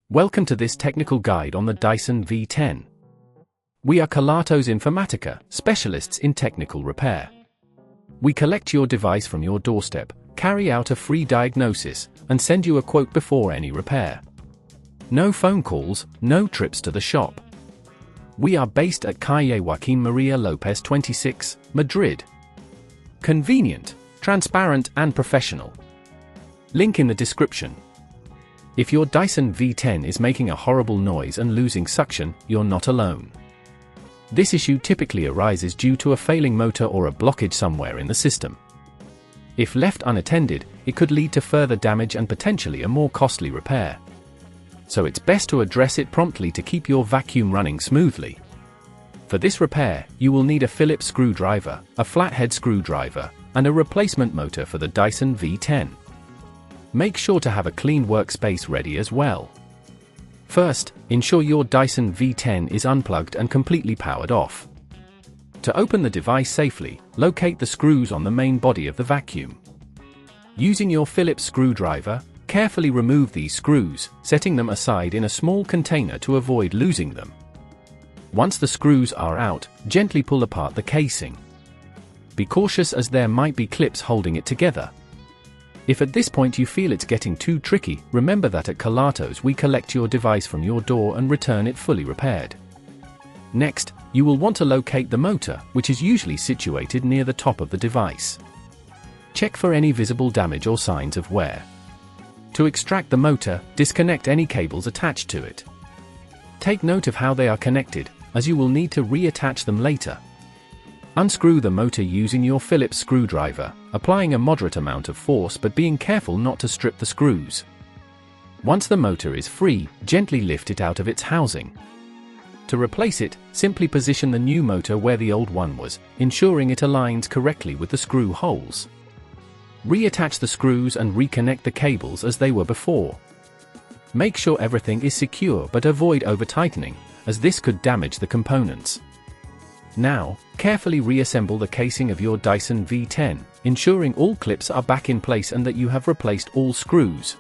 Welcome to this technical guide on the Dyson V10. We are Kelatos Informatica, specialists in technical repair. We collect your device from your doorstep, carry out a free diagnosis, and send you a quote before any repair. No phone calls, no trips to the shop. We are based at Calle Joaquín María López 26, Madrid. Convenient, transparent and professional. Link in the description. If your Dyson V10 is making a horrible noise and losing suction, you're not alone. This issue typically arises due to a failing motor or a blockage somewhere in the system. If left unattended, it could lead to further damage and potentially a more costly repair. So it's best to address it promptly to keep your vacuum running smoothly. For this repair, you will need a Phillips screwdriver, a flathead screwdriver, and a replacement motor for the Dyson V10. Make sure to have a clean workspace ready as well. First, ensure your Dyson V10 is unplugged and completely powered off. To open the device safely, locate the screws on the main body of the vacuum. Using your Phillips screwdriver, carefully remove these screws, setting them aside in a small container to avoid losing them. Once the screws are out, gently pull apart the casing. Be cautious as there might be clips holding it together. If at this point you feel it's getting too tricky, remember that at Kelatos we collect your device from your door and return it fully repaired. Next, you will want to locate the motor, which is usually situated near the top of the device. Check for any visible damage or signs of wear. To extract the motor, disconnect any cables attached to it. Take note of how they are connected, as you will need to reattach them later. Unscrew the motor using your Phillips screwdriver, applying a moderate amount of force but being careful not to strip the screws. Once the motor is free, gently lift it out of its housing. To replace it, simply position the new motor where the old one was, ensuring it aligns correctly with the screw holes. Reattach the screws and reconnect the cables as they were before. Make sure everything is secure but avoid over-tightening, as this could damage the components. Now, carefully reassemble the casing of your Dyson V10, ensuring all clips are back in place and that you have replaced all screws.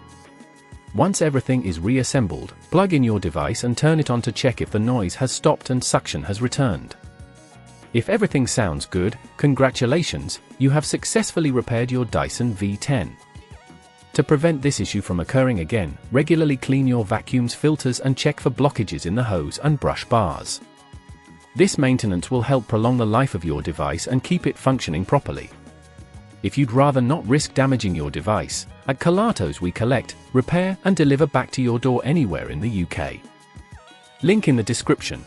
Once everything is reassembled, plug in your device and turn it on to check if the noise has stopped and suction has returned. If everything sounds good, congratulations, you have successfully repaired your Dyson V10. To prevent this issue from occurring again, regularly clean your vacuum's filters and check for blockages in the hose and brush bars. This maintenance will help prolong the life of your device and keep it functioning properly. If you'd rather not risk damaging your device, at Kelatos we collect, repair and deliver back to your door anywhere in the UK. Link in the description.